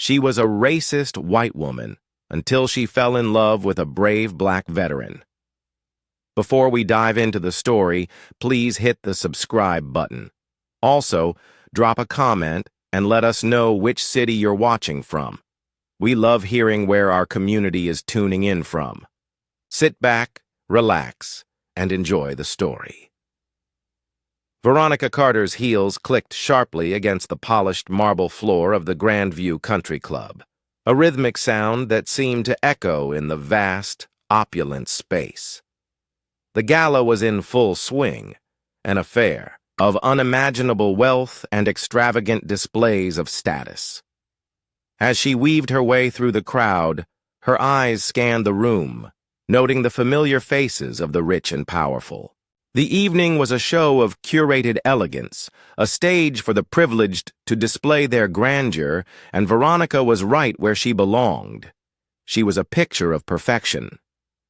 She was a racist white woman until she fell in love with a brave black veteran. Before we dive into the story, please hit the subscribe button. Also, drop a comment and let us know which city you're watching from. We love hearing where our community is tuning in from. Sit back, relax, and enjoy the story. Veronica Carter's heels clicked sharply against the polished marble floor of the Grandview Country Club, a rhythmic sound that seemed to echo in the vast, opulent space. The gala was in full swing, an affair of unimaginable wealth and extravagant displays of status. As she weaved her way through the crowd, her eyes scanned the room, noting the familiar faces of the rich and powerful. The evening was a show of curated elegance, a stage for the privileged to display their grandeur, and Veronica was right where she belonged. She was a picture of perfection.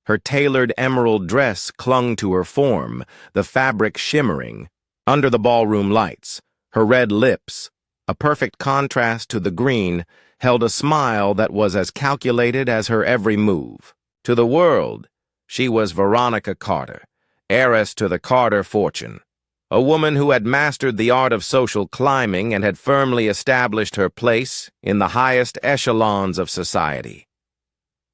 Her tailored emerald dress clung to her form, the fabric shimmering. Under the ballroom lights, her red lips, a perfect contrast to the green, held a smile that was as calculated as her every move. To the world, she was Veronica Carter, heiress to the Carter fortune, a woman who had mastered the art of social climbing and had firmly established her place in the highest echelons of society.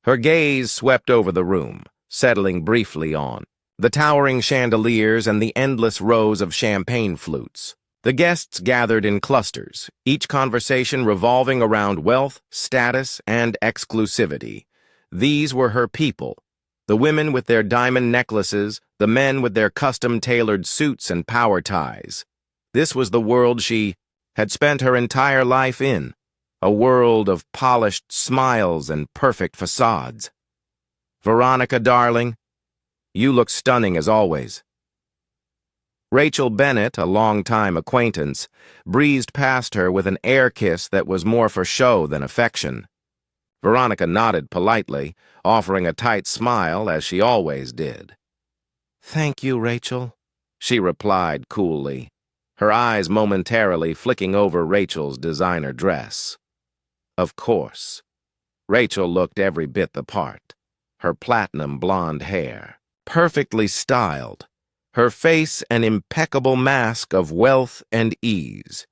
Her gaze swept over the room, settling briefly on the towering chandeliers and the endless rows of champagne flutes. The guests gathered in clusters, each conversation revolving around wealth, status, and exclusivity. These were her people, the women with their diamond necklaces, the men with their custom-tailored suits and power ties. This was the world she had spent her entire life in, a world of polished smiles and perfect facades. Veronica, darling, you look stunning as always. Rachel Bennett, a longtime acquaintance, breezed past her with an air kiss that was more for show than affection. Veronica nodded politely, offering a tight smile as she always did. "Thank you, Rachel," she replied coolly, her eyes momentarily flicking over Rachel's designer dress. Of course. Rachel looked every bit the part, her platinum blonde hair, perfectly styled, her face an impeccable mask of wealth and ease.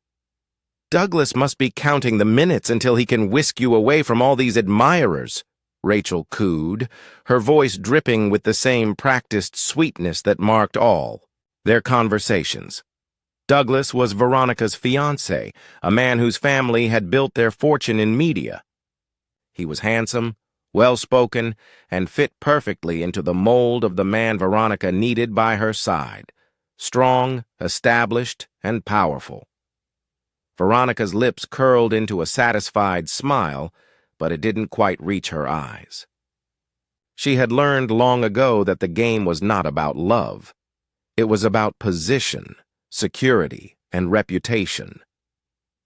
"Douglas must be counting the minutes until he can whisk you away from all these admirers," Rachel cooed, her voice dripping with the same practiced sweetness that marked all their conversations. Douglas was Veronica's fiancé, a man whose family had built their fortune in media. He was handsome, well-spoken, and fit perfectly into the mold of the man Veronica needed by her side, strong, established, and powerful. Veronica's lips curled into a satisfied smile, but it didn't quite reach her eyes. She had learned long ago that the game was not about love. It was about position, security, and reputation.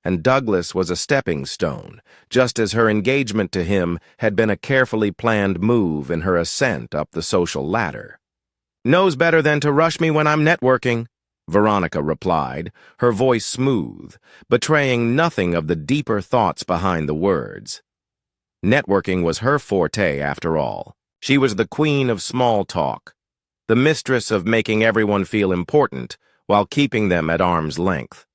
And Douglas was a stepping stone, just as her engagement to him had been a carefully planned move in her ascent up the social ladder. "Knows better than to rush me when I'm networking," Veronica replied, her voice smooth, betraying nothing of the deeper thoughts behind the words. Networking was her forte, after all. She was the queen of small talk, the mistress of making everyone feel important while keeping them at arm's length.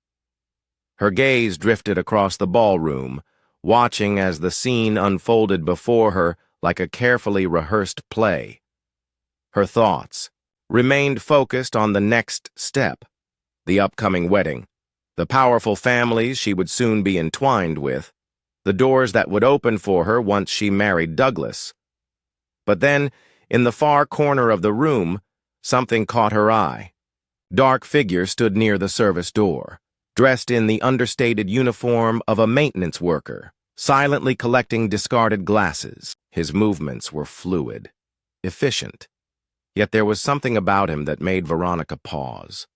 Her gaze drifted across the ballroom, watching as the scene unfolded before her like a carefully rehearsed play. Her thoughts remained focused on the next step, the upcoming wedding, the powerful families she would soon be entwined with, the doors that would open for her once she married Douglas. But then, in the far corner of the room, something caught her eye. Dark figure stood near the service door, dressed in the understated uniform of a maintenance worker, silently collecting discarded glasses. His movements were fluid, efficient, yet there was something about him that made Veronica pause.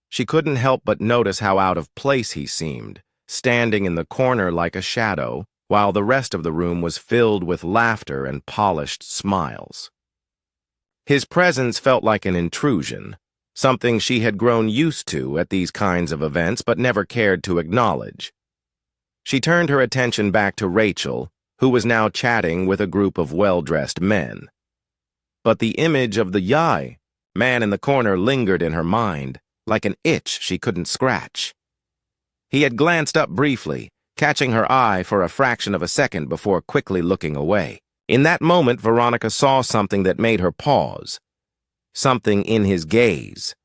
She couldn't help but notice how out of place he seemed, standing in the corner like a shadow, while the rest of the room was filled with laughter and polished smiles. His presence felt like an intrusion, something she had grown used to at these kinds of events but never cared to acknowledge. She turned her attention back to Rachel, who was now chatting with a group of well-dressed men. But the image of the Yai man in the corner lingered in her mind, like an itch she couldn't scratch. He had glanced up briefly, catching her eye for a fraction of a second before quickly looking away. In that moment, Veronica saw something that made her pause. Something in his gaze.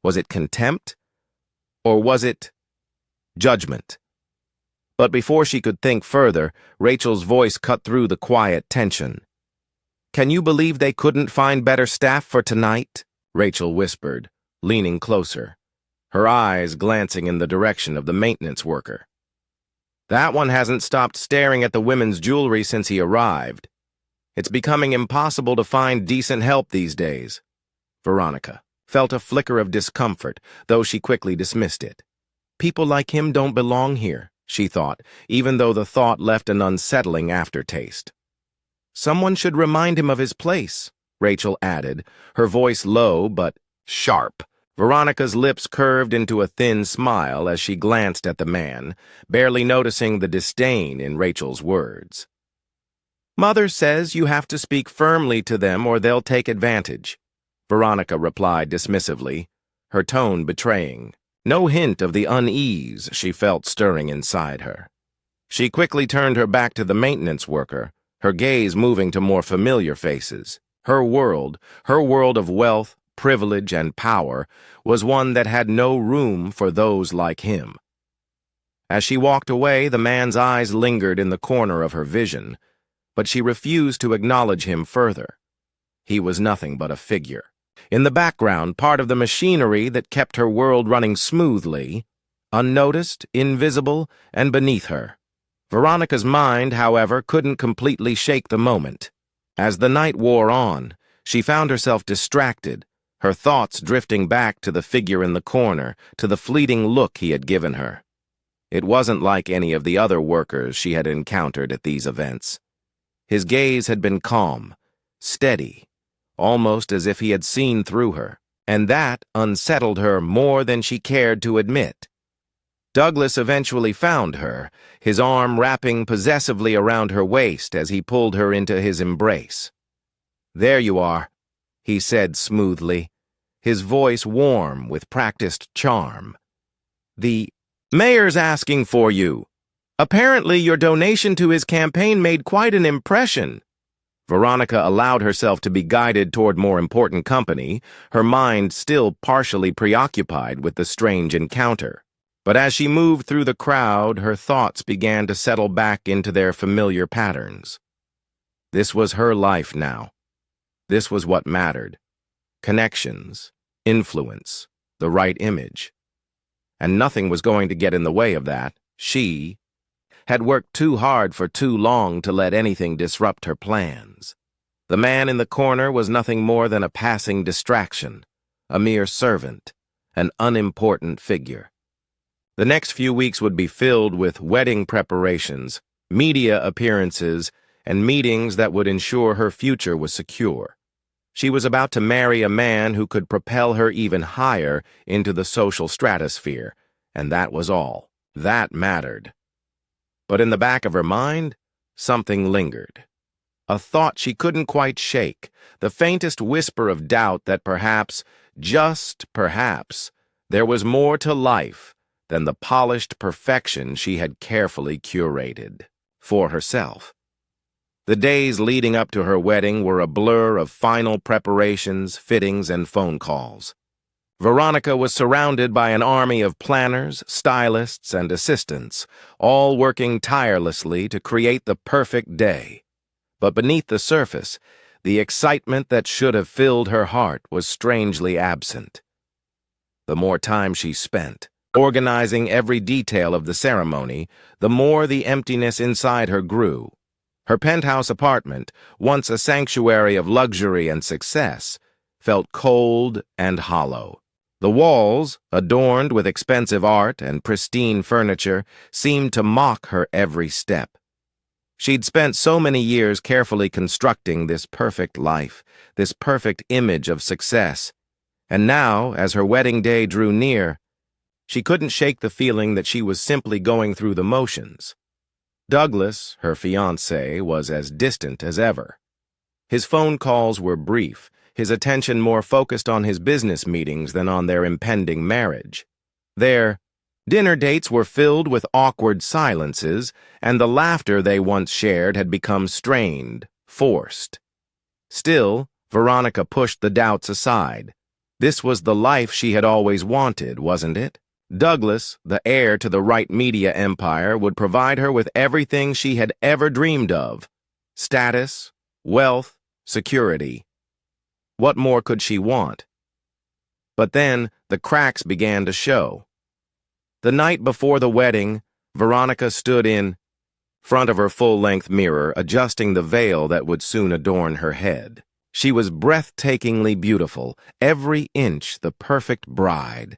Was it contempt? Or was it judgment? But before she could think further, Rachel's voice cut through the quiet tension. "Can you believe they couldn't find better staff for tonight?" Rachel whispered, leaning closer, her eyes glancing in the direction of the maintenance worker. "That one hasn't stopped staring at the women's jewelry since he arrived. It's becoming impossible to find decent help these days." Veronica felt a flicker of discomfort, though she quickly dismissed it. People like him don't belong here, she thought, even though the thought left an unsettling aftertaste. "Someone should remind him of his place," Rachel added, her voice low but sharp. Veronica's lips curved into a thin smile as she glanced at the man, barely noticing the disdain in Rachel's words. "Mother says you have to speak firmly to them or they'll take advantage," Veronica replied dismissively, her tone betraying no hint of the unease she felt stirring inside her. She quickly turned her back to the maintenance worker, her gaze moving to more familiar faces. Her world of wealth, privilege, and power, was one that had no room for those like him. As she walked away, the man's eyes lingered in the corner of her vision, but she refused to acknowledge him further. He was nothing but a figure. In the background, part of the machinery that kept her world running smoothly, unnoticed, invisible, and beneath her. Veronica's mind, however, couldn't completely shake the moment. As the night wore on, she found herself distracted, her thoughts drifting back to the figure in the corner, to the fleeting look he had given her. It wasn't like any of the other workers she had encountered at these events. His gaze had been calm, steady, almost as if he had seen through her, and that unsettled her more than she cared to admit. Douglas eventually found her, his arm wrapping possessively around her waist as he pulled her into his embrace. "There you are," he said smoothly, his voice warm with practiced charm. "The mayor's asking for you. Apparently your donation to his campaign made quite an impression." Veronica allowed herself to be guided toward more important company, her mind still partially preoccupied with the strange encounter. But as she moved through the crowd, her thoughts began to settle back into their familiar patterns. This was her life now. This was what mattered. Connections, influence, the right image. And nothing was going to get in the way of that. She had worked too hard for too long to let anything disrupt her plans. The man in the corner was nothing more than a passing distraction, a mere servant, an unimportant figure. The next few weeks would be filled with wedding preparations, media appearances, and meetings that would ensure her future was secure. She was about to marry a man who could propel her even higher into the social stratosphere, and that was all. That mattered. But in the back of her mind, something lingered. A thought she couldn't quite shake, the faintest whisper of doubt that perhaps, just perhaps, there was more to life than the polished perfection she had carefully curated for herself. The days leading up to her wedding were a blur of final preparations, fittings, and phone calls. Veronica was surrounded by an army of planners, stylists, and assistants, all working tirelessly to create the perfect day. But beneath the surface, the excitement that should have filled her heart was strangely absent. The more time she spent organizing every detail of the ceremony, the more the emptiness inside her grew. Her penthouse apartment, once a sanctuary of luxury and success, felt cold and hollow. The walls, adorned with expensive art and pristine furniture, seemed to mock her every step. She'd spent so many years carefully constructing this perfect life, this perfect image of success, and now, as her wedding day drew near, She couldn't shake the feeling that she was simply going through the motions. Douglas, her fiancé, was as distant as ever. His phone calls were brief, his attention more focused on his business meetings than on their impending marriage. Their dinner dates were filled with awkward silences, and the laughter they once shared had become strained, forced. Still, Veronica pushed the doubts aside. This was the life she had always wanted, wasn't it? Douglas, the heir to the Wright media empire, would provide her with everything she had ever dreamed of: status, wealth, security. What more could she want? But then the cracks began to show. The night before the wedding, Veronica stood in front of her full-length mirror, adjusting the veil that would soon adorn her head. She was breathtakingly beautiful, every inch the perfect bride.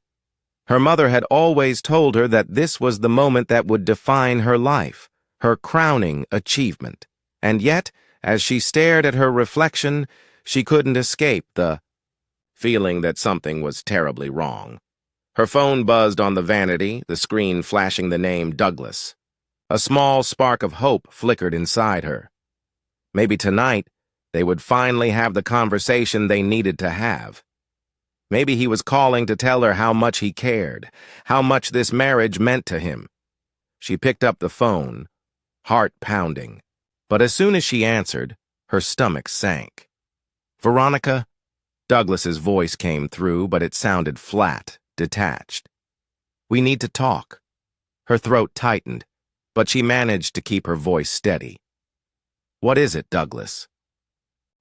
Her mother had always told her that this was the moment that would define her life, her crowning achievement. And yet, as she stared at her reflection, she couldn't escape the feeling that something was terribly wrong. Her phone buzzed on the vanity, the screen flashing the name Douglas. A small spark of hope flickered inside her. Maybe tonight, they would finally have the conversation they needed to have. Maybe he was calling to tell her how much he cared, how much this marriage meant to him. She picked up the phone, heart pounding. But as soon as she answered, her stomach sank. "Veronica?" Douglas's voice came through, but it sounded flat, detached. "We need to talk." Her throat tightened, but she managed to keep her voice steady. "What is it, Douglas?"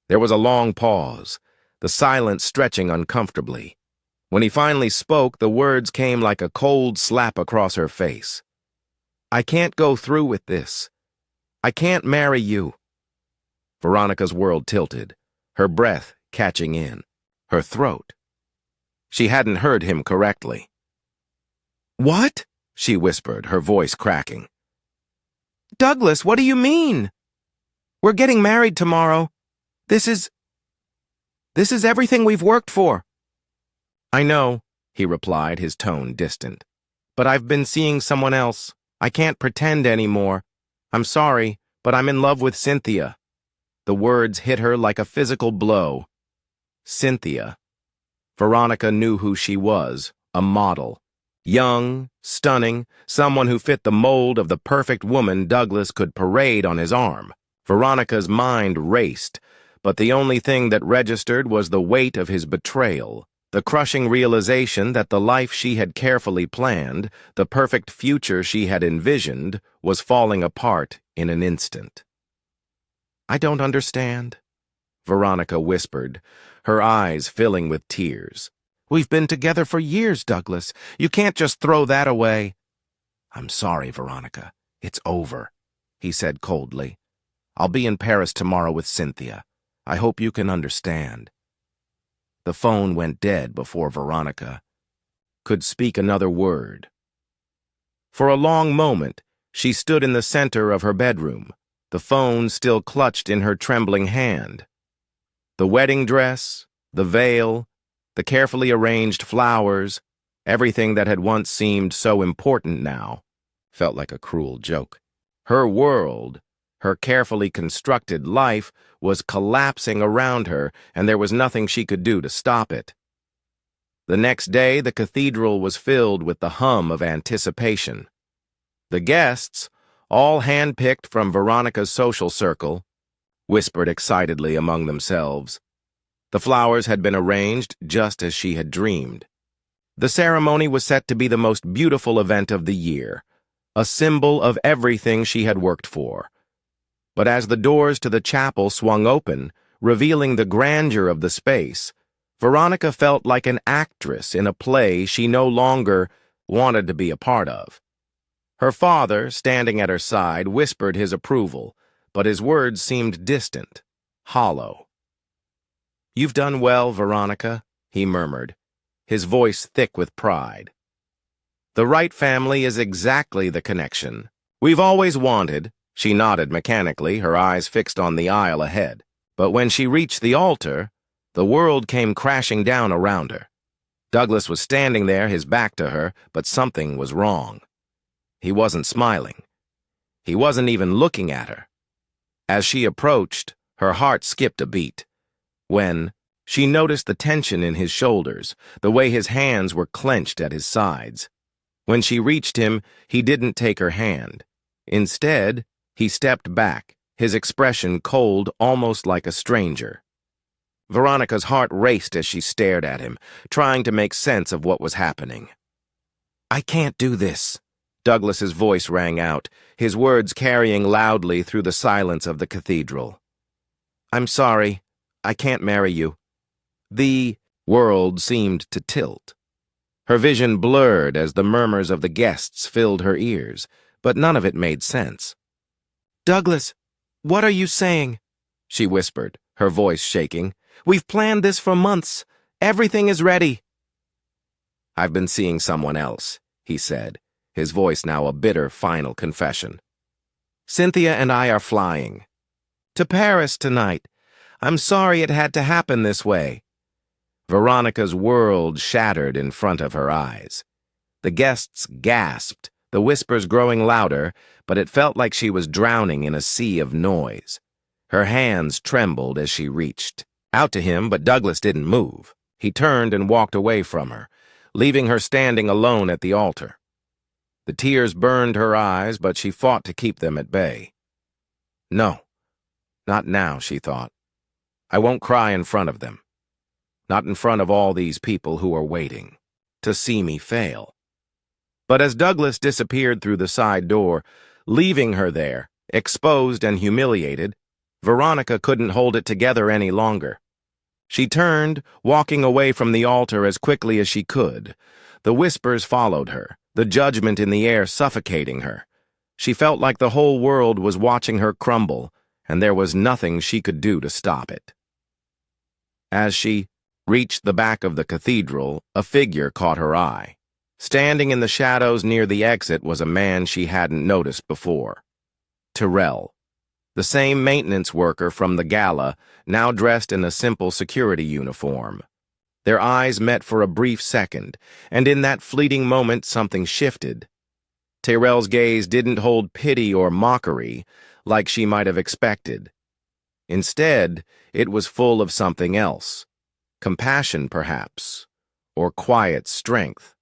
There was a long pause, the silence stretching uncomfortably. When he finally spoke, the words came like a cold slap across her face. "I can't go through with this. I can't marry you." Veronica's world tilted, her breath catching in, her throat. She hadn't heard him correctly. "What?" she whispered, her voice cracking. "Douglas, what do you mean? We're getting married tomorrow. This is everything we've worked for." "I know," he replied, his tone distant. "But I've been seeing someone else. I can't pretend anymore. I'm sorry, but I'm in love with Cynthia." The words hit her like a physical blow. Cynthia. Veronica knew who she was, a model. Young, stunning, someone who fit the mold of the perfect woman Douglas could parade on his arm. Veronica's mind raced, but the only thing that registered was the weight of his betrayal, the crushing realization that the life she had carefully planned, the perfect future she had envisioned, was falling apart in an instant. "I don't understand," Veronica whispered, her eyes filling with tears. "We've been together for years, Douglas. You can't just throw that away." "I'm sorry, Veronica. It's over," he said coldly. "I'll be in Paris tomorrow with Cynthia. I hope you can understand." The phone went dead before Veronica could speak another word. For a long moment, she stood in the center of her bedroom, the phone still clutched in her trembling hand. The wedding dress, the veil, the carefully arranged flowers, everything that had once seemed so important now felt like a cruel joke. Her world, her carefully constructed life, was collapsing around her, and there was nothing she could do to stop it. The next day, the cathedral was filled with the hum of anticipation. The guests, all handpicked from Veronica's social circle, whispered excitedly among themselves. The flowers had been arranged just as she had dreamed. The ceremony was set to be the most beautiful event of the year, a symbol of everything she had worked for. But as the doors to the chapel swung open, revealing the grandeur of the space, Veronica felt like an actress in a play she no longer wanted to be a part of. Her father, standing at her side, whispered his approval, but his words seemed distant, hollow. "You've done well, Veronica," he murmured, his voice thick with pride. "The Wright family is exactly the connection we've always wanted." She nodded mechanically, her eyes fixed on the aisle ahead. But when she reached the altar, the world came crashing down around her. Douglas was standing there, his back to her, but something was wrong. He wasn't smiling. He wasn't even looking at her. As she approached, her heart skipped a beat. When she noticed the tension in his shoulders, the way his hands were clenched at his sides. When she reached him, he didn't take her hand. Instead, he stepped back, his expression cold, almost like a stranger. Veronica's heart raced as she stared at him, trying to make sense of what was happening. "I can't do this," Douglas's voice rang out, his words carrying loudly through the silence of the cathedral. "I'm sorry. I can't marry you." The world seemed to tilt. Her vision blurred as the murmurs of the guests filled her ears, but none of it made sense. "Douglas, what are you saying?" she whispered, her voice shaking. "We've planned this for months. Everything is ready." "I've been seeing someone else," he said, his voice now a bitter final confession. "Cynthia and I are flying to Paris tonight. I'm sorry it had to happen this way." Veronica's world shattered in front of her eyes. The guests gasped, the whispers growing louder, but it felt like she was drowning in a sea of noise. Her hands trembled as she reached out to him, but Douglas didn't move. He turned and walked away from her, leaving her standing alone at the altar. The tears burned her eyes, but she fought to keep them at bay. "No, not now," she thought. "I won't cry in front of them. Not in front of all these people who are waiting to see me fail." But as Douglas disappeared through the side door, leaving her there, exposed and humiliated, Veronica couldn't hold it together any longer. She turned, walking away from the altar as quickly as she could. The whispers followed her, the judgment in the air suffocating her. She felt like the whole world was watching her crumble, and there was nothing she could do to stop it. As she reached the back of the cathedral, a figure caught her eye. Standing in the shadows near the exit was a man she hadn't noticed before. Tyrell, the same maintenance worker from the gala, now dressed in a simple security uniform. Their eyes met for a brief second, and in that fleeting moment something shifted. Tyrell's gaze didn't hold pity or mockery, like she might have expected. Instead, it was full of something else. Compassion, perhaps, or quiet strength.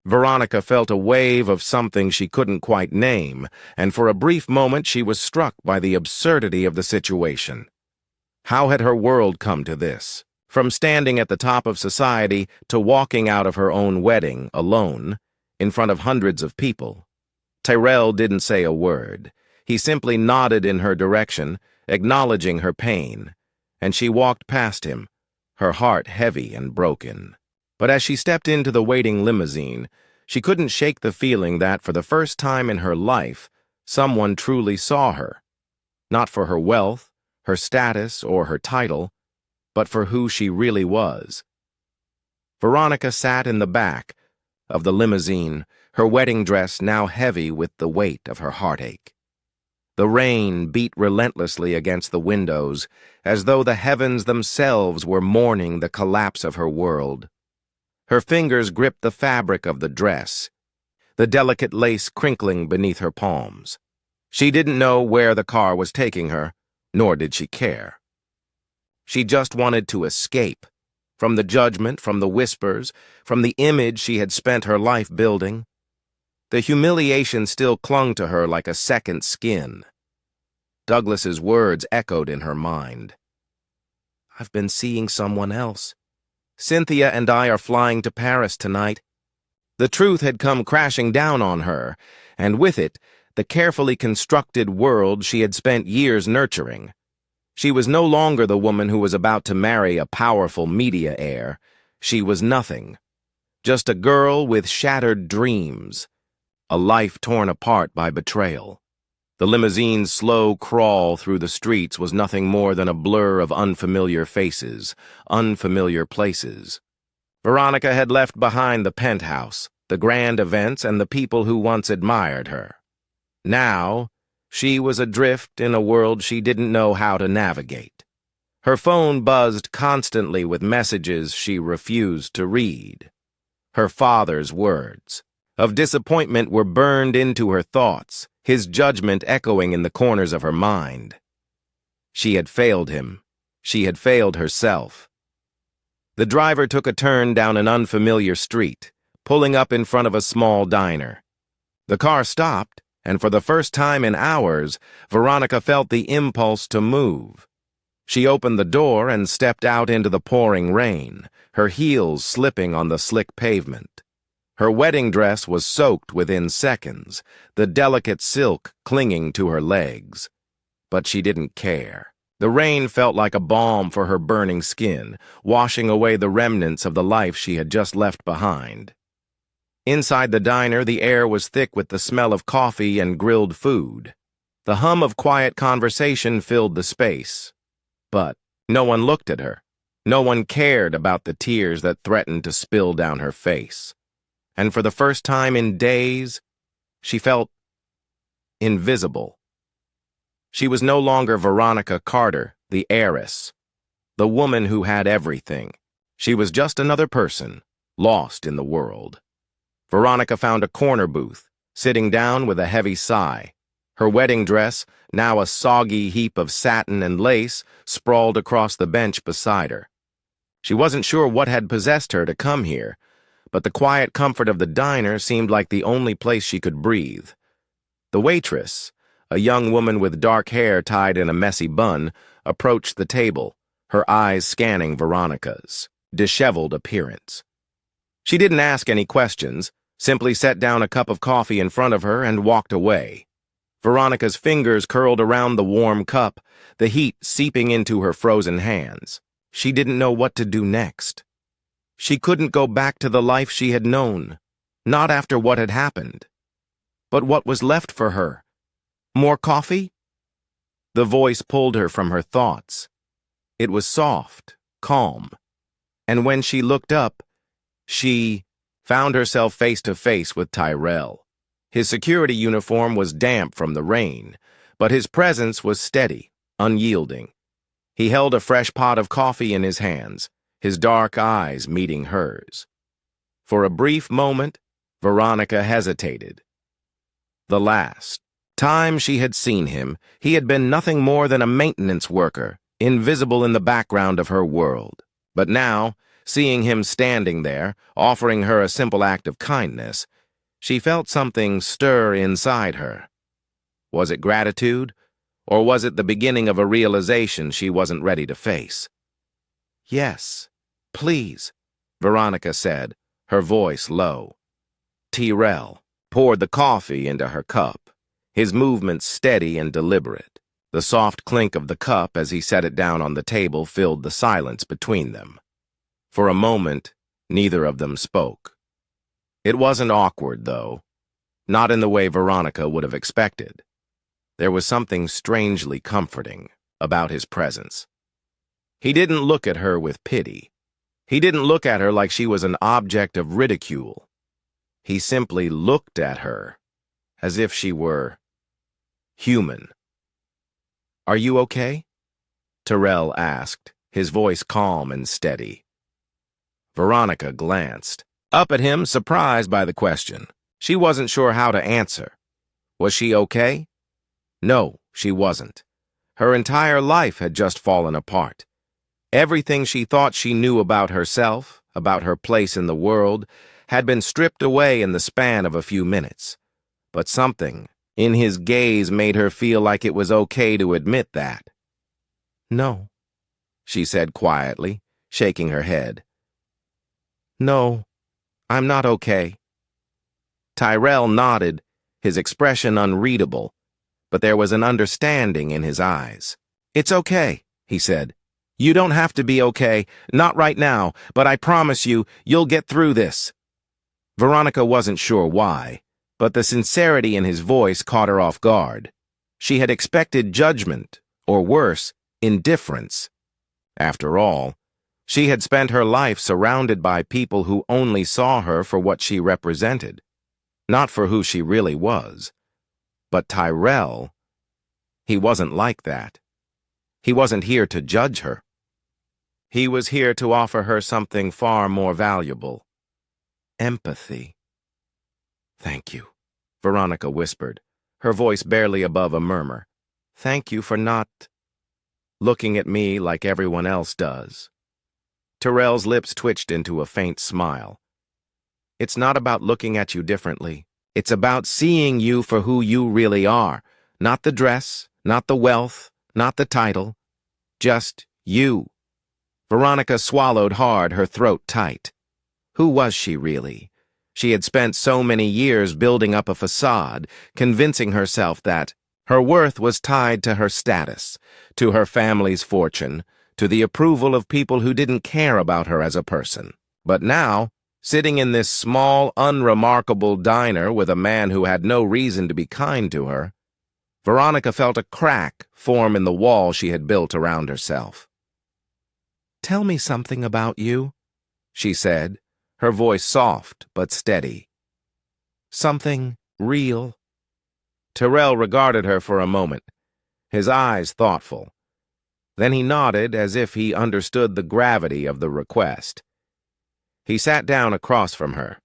Veronica felt a wave of something she couldn't quite name, and for a brief moment she was struck by the absurdity of the situation. How had her world come to this? From standing at the top of society to walking out of her own wedding, alone, in front of hundreds of people. Tyrell didn't say a word. He simply nodded in her direction, acknowledging her pain, and she walked past him, her heart heavy and broken. But as she stepped into the waiting limousine, she couldn't shake the feeling that, for the first time in her life, someone truly saw her. Not for her wealth, her status, or her title, but for who she really was. Veronica sat in the back of the limousine, her wedding dress now heavy with the weight of her heartache. The rain beat relentlessly against the windows, as though the heavens themselves were mourning the collapse of her world. Her fingers gripped the fabric of the dress, the delicate lace crinkling beneath her palms. She didn't know where the car was taking her, nor did she care. She just wanted to escape from the judgment, from the whispers, from the image she had spent her life building. The humiliation still clung to her like a second skin. Douglas's words echoed in her mind. "I've been seeing someone else. Cynthia and I are flying to Paris tonight." The truth had come crashing down on her, and with it, the carefully constructed world she had spent years nurturing. She was no longer the woman who was about to marry a powerful media heir. She was nothing. Just a girl with shattered dreams, a life torn apart by betrayal. The limousine's slow crawl through the streets was nothing more than a blur of unfamiliar faces, unfamiliar places. Veronica had left behind the penthouse, the grand events, and the people who once admired her. Now, she was adrift in a world she didn't know how to navigate. Her phone buzzed constantly with messages she refused to read. Her father's words of disappointment were burned into her thoughts, his judgment echoing in the corners of her mind. She had failed him. She had failed herself. The driver took a turn down an unfamiliar street, pulling up in front of a small diner. The car stopped, and for the first time in hours, Veronica felt the impulse to move. She opened the door and stepped out into the pouring rain, her heels slipping on the slick pavement. Her wedding dress was soaked within seconds, the delicate silk clinging to her legs. But she didn't care. The rain felt like a balm for her burning skin, washing away the remnants of the life she had just left behind. Inside the diner, the air was thick with the smell of coffee and grilled food. The hum of quiet conversation filled the space. But no one looked at her. No one cared about the tears that threatened to spill down her face. And for the first time in days, she felt invisible. She was no longer Veronica Carter, the heiress, the woman who had everything. She was just another person, lost in the world. Veronica found a corner booth, sitting down with a heavy sigh. Her wedding dress, now a soggy heap of satin and lace, sprawled across the bench beside her. She wasn't sure what had possessed her to come here, but the quiet comfort of the diner seemed like the only place she could breathe. The waitress, a young woman with dark hair tied in a messy bun, approached the table, her eyes scanning Veronica's disheveled appearance. She didn't ask any questions, simply set down a cup of coffee in front of her and walked away. Veronica's fingers curled around the warm cup, the heat seeping into her frozen hands. She didn't know what to do next. She couldn't go back to the life she had known, not after what had happened. But what was left for her? More coffee? The voice pulled her from her thoughts. It was soft, calm, and when she looked up, she found herself face to face with Tyrell. His security uniform was damp from the rain, but his presence was steady, unyielding. He held a fresh pot of coffee in his hands, his dark eyes meeting hers. For a brief moment, Veronica hesitated. The last time she had seen him, he had been nothing more than a maintenance worker, invisible in the background of her world. But now, seeing him standing there, offering her a simple act of kindness, she felt something stir inside her. Was it gratitude, or was it the beginning of a realization she wasn't ready to face? "Yes, please," Veronica said, her voice low. Tyrell poured the coffee into her cup, his movements steady and deliberate. The soft clink of the cup as he set it down on the table filled the silence between them. For a moment, neither of them spoke. It wasn't awkward, though, not in the way Veronica would have expected. There was something strangely comforting about his presence. He didn't look at her with pity. He didn't look at her like she was an object of ridicule. He simply looked at her as if she were human. "Are you okay?" Tyrell asked, his voice calm and steady. Veronica glanced up at him, surprised by the question. She wasn't sure how to answer. Was she okay? No, she wasn't. Her entire life had just fallen apart. Everything she thought she knew about herself, about her place in the world, had been stripped away in the span of a few minutes. But something in his gaze made her feel like it was okay to admit that. "No," she said quietly, shaking her head. "No, I'm not okay." Tyrell nodded, his expression unreadable, but there was an understanding in his eyes. "It's okay," he said. "You don't have to be okay, not right now, but I promise you, you'll get through this." Veronica wasn't sure why, but the sincerity in his voice caught her off guard. She had expected judgment, or worse, indifference. After all, she had spent her life surrounded by people who only saw her for what she represented, not for who she really was. But Tyrell, he wasn't like that. He wasn't here to judge her. He was here to offer her something far more valuable. Empathy. Thank you, Veronica whispered, her voice barely above a murmur. Thank you for not looking at me like everyone else does. Tyrell's lips twitched into a faint smile. It's not about looking at you differently. It's about seeing you for who you really are. Not the dress, not the wealth, not the title. Just you. Veronica swallowed hard, her throat tight. Who was she really? She had spent so many years building up a facade, convincing herself that her worth was tied to her status, to her family's fortune, to the approval of people who didn't care about her as a person. But now, sitting in this small, unremarkable diner with a man who had no reason to be kind to her, Veronica felt a crack form in the wall she had built around herself. "Tell me something about you," she said, her voice soft but steady. "Something real." Tyrell regarded her for a moment, his eyes thoughtful. Then he nodded as if he understood the gravity of the request. He sat down across from her,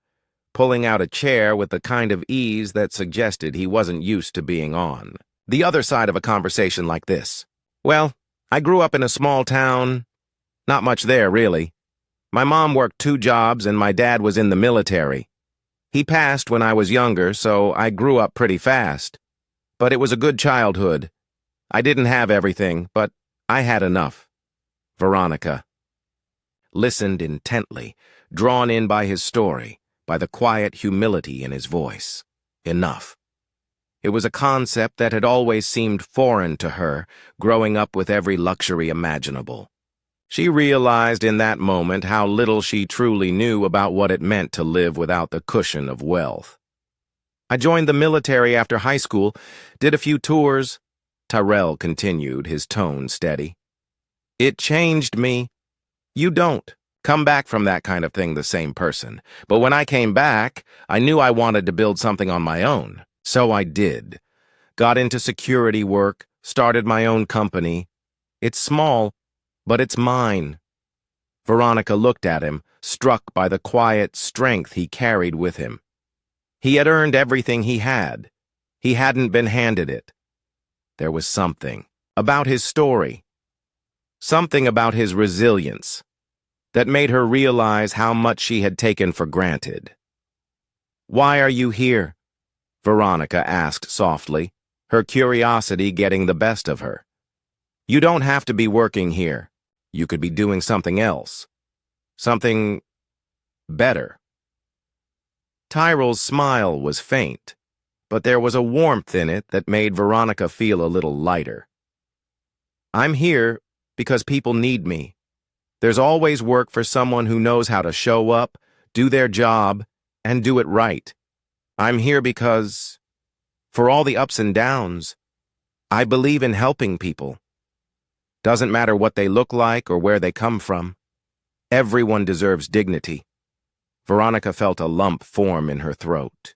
pulling out a chair with the kind of ease that suggested he wasn't used to being on. The other side of a conversation like this. Well, I grew up in a small town. Not much there, really. My mom worked 2 jobs and my dad was in the military. He passed when I was younger, so I grew up pretty fast. But it was a good childhood. I didn't have everything, but I had enough. Veronica listened intently, drawn in by his story, by the quiet humility in his voice. Enough. It was a concept that had always seemed foreign to her, growing up with every luxury imaginable. She realized in that moment how little she truly knew about what it meant to live without the cushion of wealth. I joined the military after high school, did a few tours. Tyrell continued, his tone steady. It changed me. You don't come back from that kind of thing the same person. But when I came back, I knew I wanted to build something on my own. So I did. Got into security work, started my own company. It's small, but it's mine. Veronica looked at him, struck by the quiet strength he carried with him. He had earned everything he had. He hadn't been handed it. There was something about his story, something about his resilience, that made her realize how much she had taken for granted. "Why are you here?" Veronica asked softly, her curiosity getting the best of her. "You don't have to be working here. You could be doing something else. Something better." Tyrell's smile was faint, but there was a warmth in it that made Veronica feel a little lighter. "I'm here because people need me. There's always work for someone who knows how to show up, do their job, and do it right. I'm here because, for all the ups and downs, I believe in helping people. Doesn't matter what they look like or where they come from. Everyone deserves dignity." Veronica felt a lump form in her throat.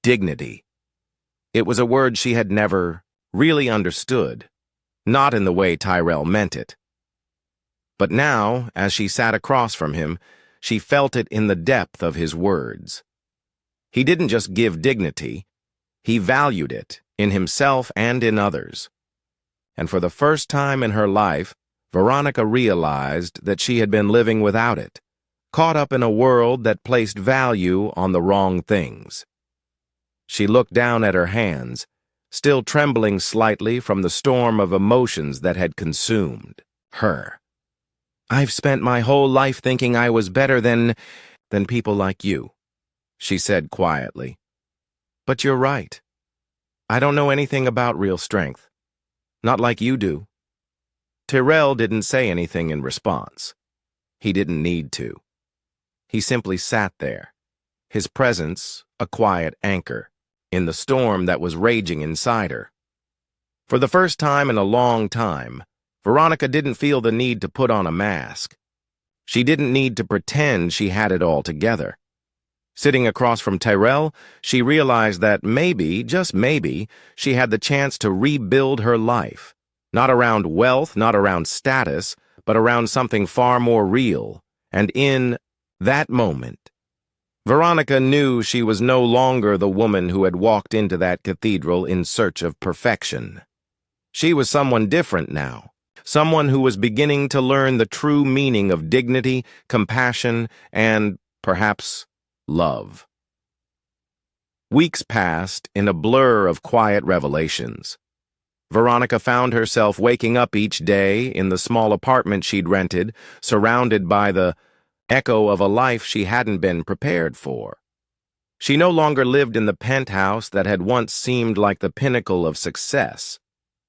Dignity. It was a word she had never really understood, not in the way Tyrell meant it. But now, as she sat across from him, she felt it in the depth of his words. He didn't just give dignity, he valued it in himself and in others. And for the first time in her life, Veronica realized that she had been living without it, caught up in a world that placed value on the wrong things. She looked down at her hands, still trembling slightly from the storm of emotions that had consumed her. "I've spent my whole life thinking I was better than people like you," she said quietly. "But you're right. I don't know anything about real strength. Not like you do." Tyrell didn't say anything in response. He didn't need to. He simply sat there, his presence a quiet anchor in the storm that was raging inside her. For the first time in a long time, Veronica didn't feel the need to put on a mask. She didn't need to pretend she had it all together. Sitting across from Tyrell, she realized that maybe, just maybe, she had the chance to rebuild her life, not around wealth, not around status, but around something far more real. And in that moment, Veronica knew she was no longer the woman who had walked into that cathedral in search of perfection. She was someone different now, someone who was beginning to learn the true meaning of dignity, compassion, and, perhaps, love. Weeks passed in a blur of quiet revelations. Veronica found herself waking up each day in the small apartment she'd rented, surrounded by the echo of a life she hadn't been prepared for. She no longer lived in the penthouse that had once seemed like the pinnacle of success,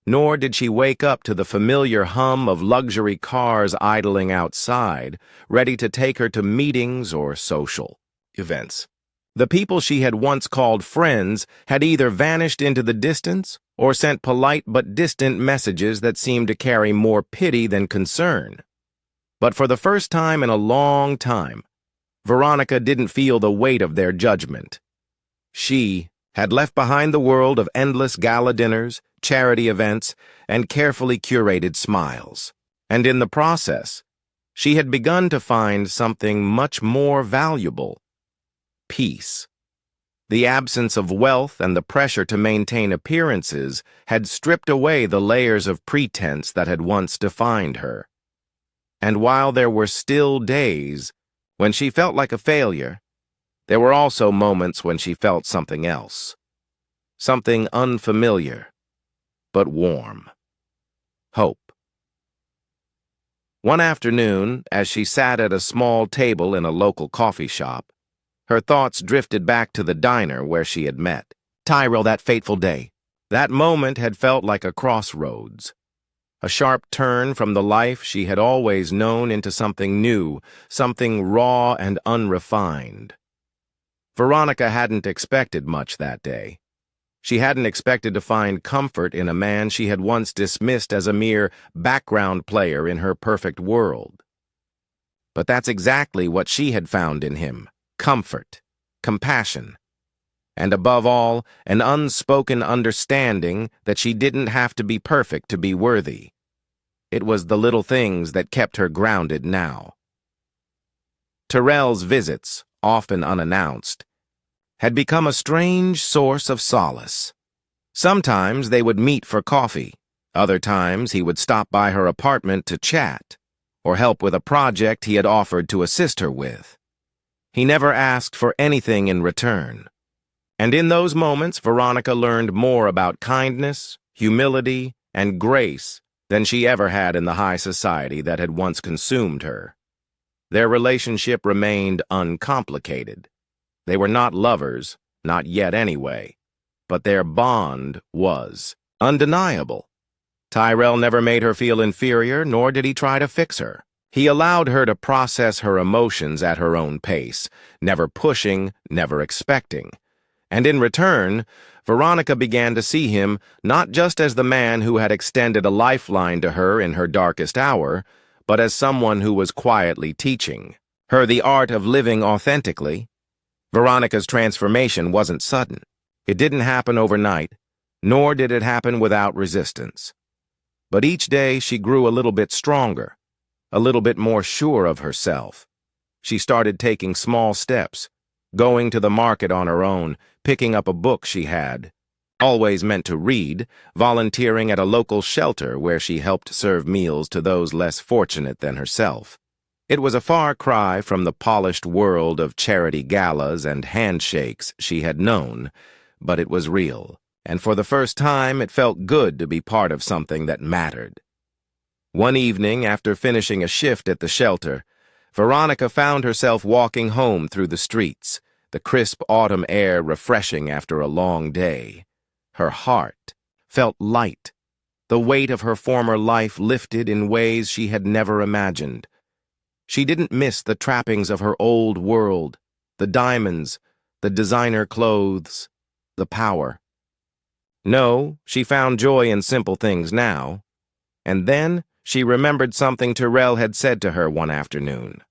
nor did she wake up to the familiar hum of luxury cars idling outside, ready to take her to meetings or social events. The people she had once called friends had either vanished into the distance or sent polite but distant messages that seemed to carry more pity than concern. But for the first time in a long time, Veronica didn't feel the weight of their judgment. She had left behind the world of endless gala dinners, charity events, and carefully curated smiles. And in the process, she had begun to find something much more valuable: peace. The absence of wealth and the pressure to maintain appearances had stripped away the layers of pretense that had once defined her. And while there were still days when she felt like a failure, there were also moments when she felt something else. Something unfamiliar, but warm. Hope. One afternoon, as she sat at a small table in a local coffee shop, her thoughts drifted back to the diner where she had met Tyrell that fateful day. That moment had felt like a crossroads, a sharp turn from the life she had always known into something new, something raw and unrefined. Veronica hadn't expected much that day. She hadn't expected to find comfort in a man she had once dismissed as a mere background player in her perfect world. But that's exactly what she had found in him: comfort, compassion, and above all, an unspoken understanding that she didn't have to be perfect to be worthy. It was the little things that kept her grounded now. Tyrell's visits, often unannounced, had become a strange source of solace. Sometimes they would meet for coffee. Other times he would stop by her apartment to chat, or help with a project he had offered to assist her with. He never asked for anything in return. And in those moments, Veronica learned more about kindness, humility, and grace than she ever had in the high society that had once consumed her. Their relationship remained uncomplicated. They were not lovers, not yet anyway, but their bond was undeniable. Tyrell never made her feel inferior, nor did he try to fix her. He allowed her to process her emotions at her own pace, never pushing, never expecting. And in return, Veronica began to see him not just as the man who had extended a lifeline to her in her darkest hour, but as someone who was quietly teaching her the art of living authentically. Veronica's transformation wasn't sudden. It didn't happen overnight, nor did it happen without resistance. But each day she grew a little bit stronger, a little bit more sure of herself. She started taking small steps, going to the market on her own, picking up a book she had always meant to read, volunteering at a local shelter where she helped serve meals to those less fortunate than herself. It was a far cry from the polished world of charity galas and handshakes she had known, but it was real, and for the first time it felt good to be part of something that mattered. One evening, after finishing a shift at the shelter, Veronica found herself walking home through the streets, the crisp autumn air refreshing after a long day. Her heart felt light, the weight of her former life lifted in ways she had never imagined. She didn't miss the trappings of her old world, the diamonds, the designer clothes, the power. No, she found joy in simple things now. And then she remembered something Tyrell had said to her one afternoon.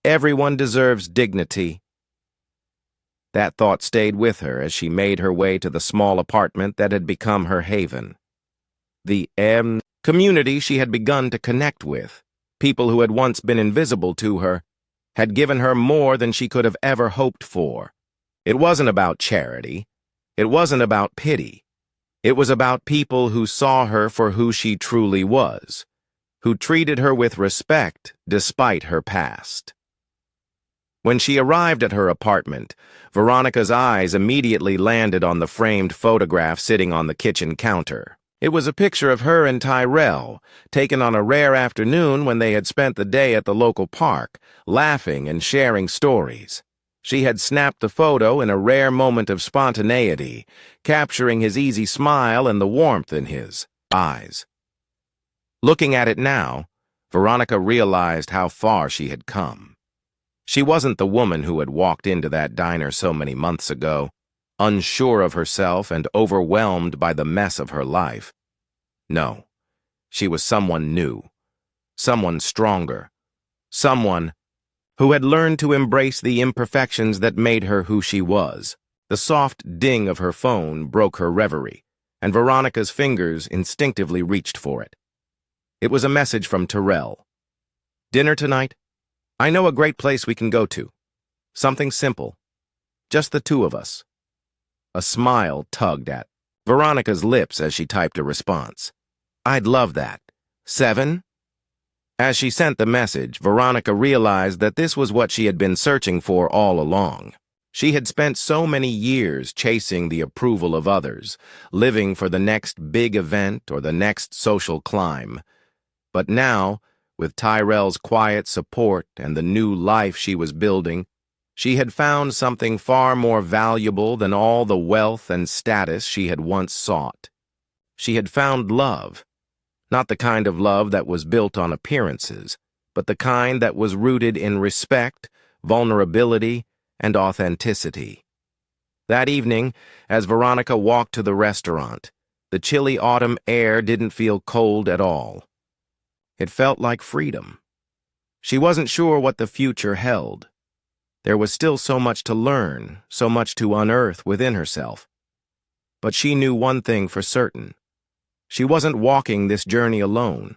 Everyone deserves dignity. That thought stayed with her as she made her way to the small apartment that had become her haven. The community she had begun to connect with, people who had once been invisible to her, had given her more than she could have ever hoped for. It wasn't about charity. It wasn't about pity. It was about people who saw her for who she truly was, who treated her with respect despite her past. When she arrived at her apartment, Veronica's eyes immediately landed on the framed photograph sitting on the kitchen counter. It was a picture of her and Tyrell, taken on a rare afternoon when they had spent the day at the local park, laughing and sharing stories. She had snapped the photo in a rare moment of spontaneity, capturing his easy smile and the warmth in his eyes. Looking at it now, Veronica realized how far she had come. She wasn't the woman who had walked into that diner so many months ago, unsure of herself and overwhelmed by the mess of her life. No, she was someone new, someone stronger, someone who had learned to embrace the imperfections that made her who she was. The soft ding of her phone broke her reverie, and Veronica's fingers instinctively reached for it. It was a message from Tyrell. "Dinner tonight? I know a great place we can go to. Something simple. Just the two of us." A smile tugged at Veronica's lips as she typed a response. "I'd love that. 7?" As she sent the message, Veronica realized that this was what she had been searching for all along. She had spent so many years chasing the approval of others, living for the next big event or the next social climb. But now, with Tyrell's quiet support and the new life she was building, she had found something far more valuable than all the wealth and status she had once sought. She had found love. Not the kind of love that was built on appearances, but the kind that was rooted in respect, vulnerability, and authenticity. That evening, as Veronica walked to the restaurant, the chilly autumn air didn't feel cold at all. It felt like freedom. She wasn't sure what the future held. There was still so much to learn, so much to unearth within herself. But she knew one thing for certain. She wasn't walking this journey alone.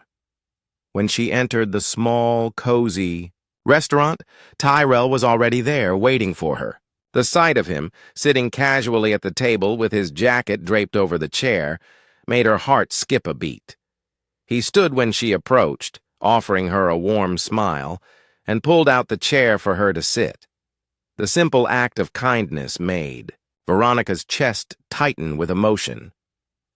When she entered the small, cozy restaurant, Tyrell was already there, waiting for her. The sight of him, sitting casually at the table with his jacket draped over the chair, made her heart skip a beat. He stood when she approached, offering her a warm smile, and pulled out the chair for her to sit. The simple act of kindness made Veronica's chest tighten with emotion.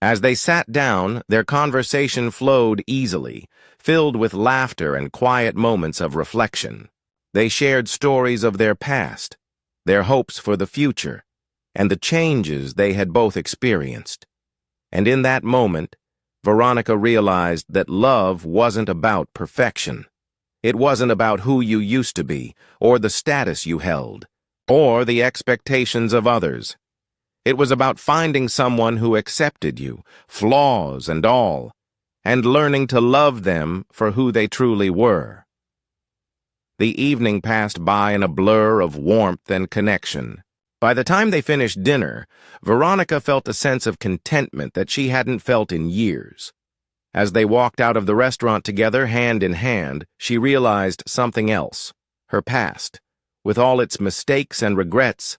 As they sat down, their conversation flowed easily, filled with laughter and quiet moments of reflection. They shared stories of their past, their hopes for the future, and the changes they had both experienced. And in that moment, Veronica realized that love wasn't about perfection. It wasn't about who you used to be, or the status you held, or the expectations of others. It was about finding someone who accepted you, flaws and all, and learning to love them for who they truly were. The evening passed by in a blur of warmth and connection. By the time they finished dinner, Veronica felt a sense of contentment that she hadn't felt in years. As they walked out of the restaurant together, hand in hand, she realized something else. Her past, with all its mistakes and regrets,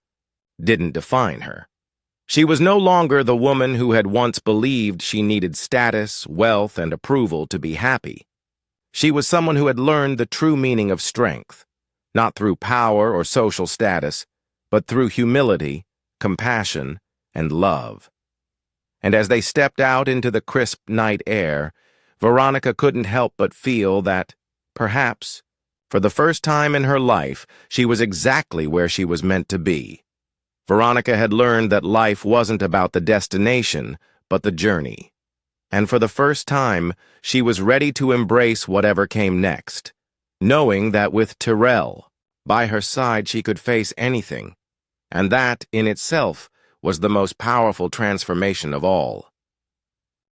didn't define her. She was no longer the woman who had once believed she needed status, wealth, and approval to be happy. She was someone who had learned the true meaning of strength, not through power or social status, but through humility, compassion, and love. And as they stepped out into the crisp night air, Veronica couldn't help but feel that, perhaps, for the first time in her life, she was exactly where she was meant to be. Veronica had learned that life wasn't about the destination, but the journey. And for the first time, she was ready to embrace whatever came next, knowing that with Tyrell by her side she could face anything, and that, in itself, was the most powerful transformation of all.